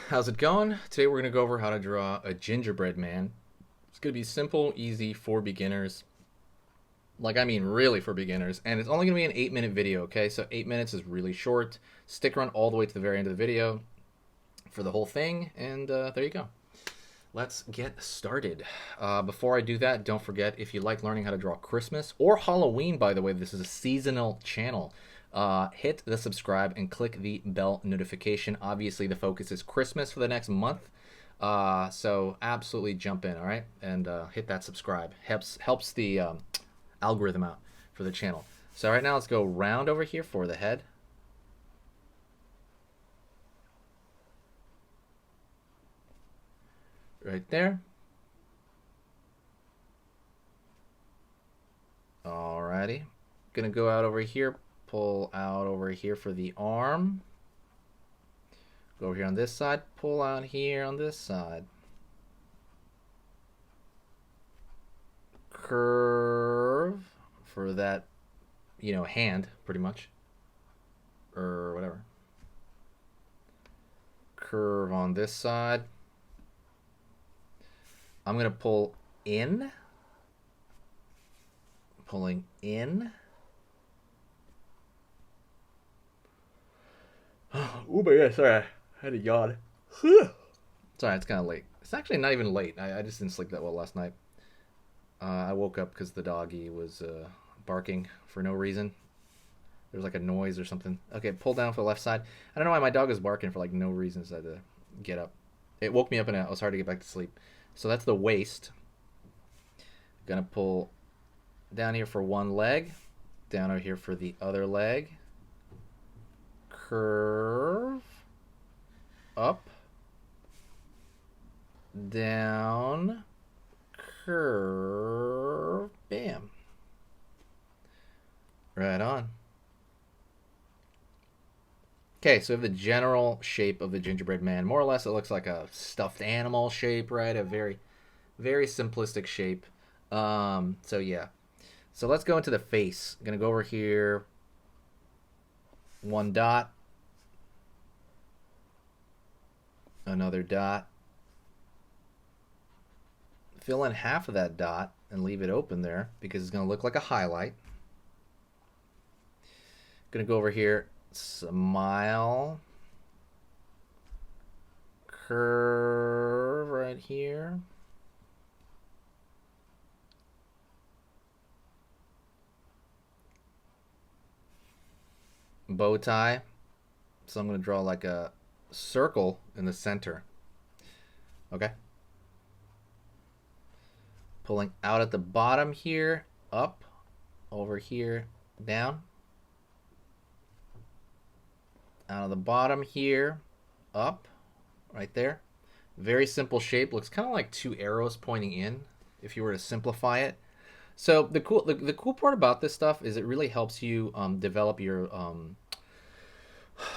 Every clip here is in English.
How's it going? Today we're going to go over how to draw a gingerbread man. It's going to be simple, easy for beginners. Like, I mean, really for beginners. And it's only going to be an 8-minute video, okay? So 8 minutes is really short. Stick around all the way to the very end of the video for the whole thing. And there you go. Let's get started. Before I do that, don't forget, if you like learning how to draw Christmas or Halloween, by the way, this is a seasonal channel. Hit the subscribe and click the bell notification. Obviously, the focus is Christmas for the next month. So absolutely jump in, all right? And hit that subscribe. Helps the algorithm out for the channel. So right now, let's go round over here for the head. Right there. Alrighty. Gonna go out over here, pull out over here for the arm. Go over here on this side, pull out here on this side. Curve for that, hand, pretty much. Or whatever. Curve on this side. I'm going to pull in. Pulling in. Oh my god, sorry. I had a yawn. Sorry, it's kind of late. It's actually not even late. I just didn't sleep that well last night. I woke up because the doggy was barking for no reason. There was like a noise or something. Okay, pull down for the left side. I don't know why my dog was barking for like no reason, so I had to get up. It woke me up and it was hard to get back to sleep. So that's the waist. Gonna pull down here for one leg, down over here for the other leg. Curve, up, down, curve, bam. Right on. Okay, so we have the general shape of the gingerbread man. More or less, it looks like a stuffed animal shape, right? A very, very simplistic shape. So yeah. So let's go into the face. I'm gonna go over here. One dot. Another dot. Fill in half of that dot and leave it open there because it's gonna look like a highlight. Gonna go over here. Smile, curve right here, bow tie. So I'm going to draw like a circle in the center. Okay. Pulling out at the bottom here, up, over here, down. Out of the bottom here, up, right there. Very simple shape. Looks kind of like two arrows pointing in if you were to simplify it. So the cool part about this stuff is it really helps you develop your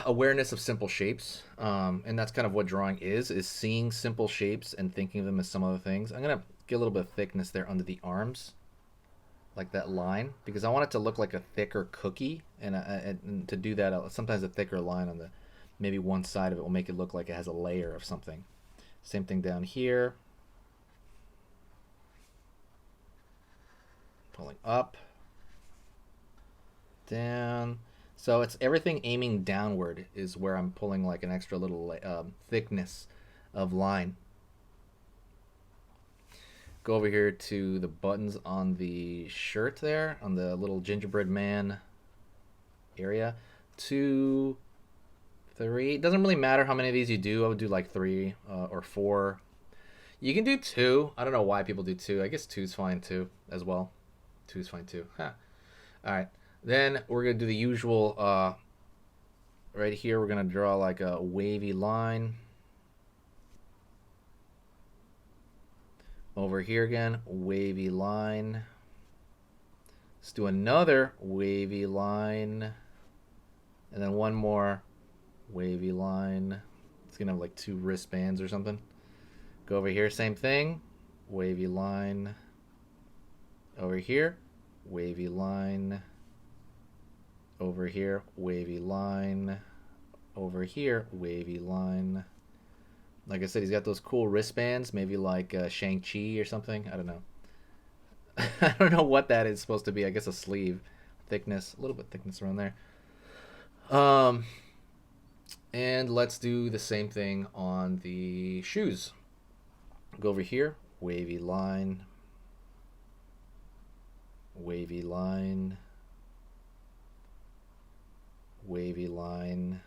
awareness of simple shapes, and that's kind of what drawing is seeing simple shapes and thinking of them as some other things. I'm gonna get a little bit of thickness there under the arms, like that line, because I want it to look like a thicker cookie, and to do that, sometimes a thicker line on the maybe one side of it will make it look like it has a layer of something. Same thing down here. Pulling up, down. So it's everything aiming downward is where I'm pulling like an extra little thickness of line. Go over here to the buttons on the shirt there, on the little gingerbread man area. 2, 3. It doesn't really matter how many of these you do. I would do like 3 or 4. You can do 2. I don't know why people do 2. I guess 2 is fine too, as well. 2 is fine too. Huh. All right. Then we're going to do the usual. Right here, we're going to draw like a wavy line. Over here again, wavy line. Let's do another wavy line. And then one more wavy line. It's going to have like 2 wristbands or something. Go over here, same thing. Wavy line. Over here, wavy line. Over here, wavy line. Over here, wavy line. Like I said, he's got those cool wristbands, maybe like Shang-Chi or something. I don't know. I don't know what that is supposed to be. I guess a sleeve thickness, a little bit thickness around there. Um, and let's do the same thing on the shoes. Go over here, wavy line, wavy line, wavy line.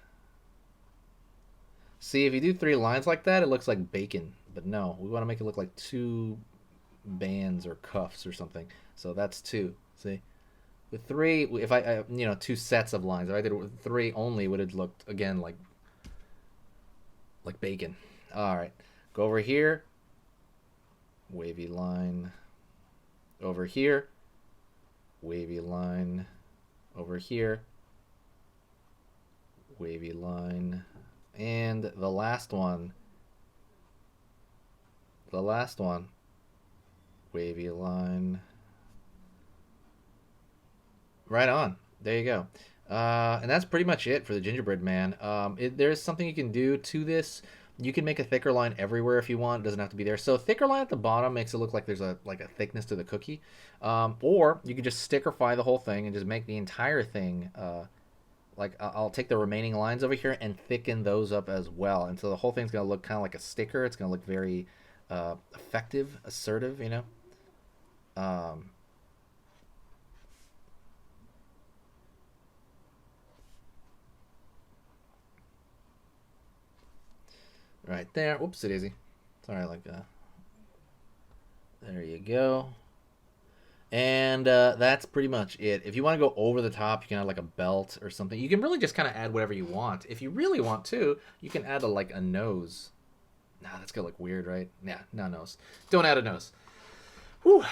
See, if you do 3 lines like that, it looks like bacon. But no, we want to make it look like 2 bands or cuffs or something. So that's 2. See? With 3, if I 2 sets of lines. If I did it with 3 only, would have looked again like bacon. All right, go over here, wavy line. Over here, wavy line. Over here, wavy line. And the last one, wavy line. Right on. There you go. And that's pretty much it for the gingerbread man. There's something you can do to this. You can make a thicker line everywhere if you want. It doesn't have to be there. So thicker line at the bottom makes it look like there's a thickness to the cookie. Or you can just stickerify the whole thing and just make the entire thing. Like I'll take the remaining lines over here and thicken those up as well. And so the whole thing's gonna look kind of like a sticker. It's gonna look very effective, assertive. Um, right there. Whoopsie daisy. Sorry, like there you go. And that's pretty much it. If you want to go over the top, you can add like a belt or something. You can really just kind of add whatever you want. If you really want to, you can add like a nose. Nah, that's gonna look weird, right? Yeah, no nose. Don't add a nose. Whew.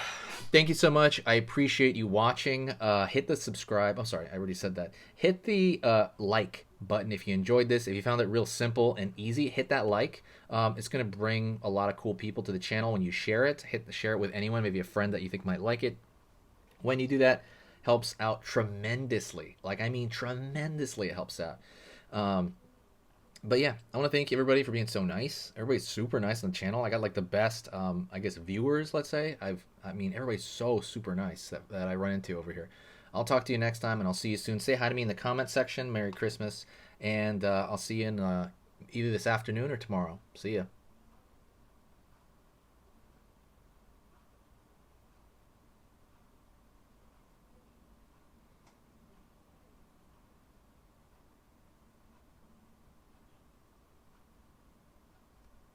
Thank you so much. I appreciate you watching. Hit the subscribe. I'm sorry, I already said that. Hit the like button if you enjoyed this. If you found it real simple and easy, hit that like. It's going to bring a lot of cool people to the channel when you share it. Share it with anyone, maybe a friend that you think might like it. When you do that, helps out tremendously. Like, I mean, tremendously it helps out. But yeah, I want to thank everybody for being so nice. Everybody's super nice on the channel. I got like the best, I guess, viewers, let's say. I mean, everybody's so super nice that I run into over here. I'll talk to you next time, and I'll see you soon. Say hi to me in the comment section. Merry Christmas. And I'll see you in either this afternoon or tomorrow. See ya.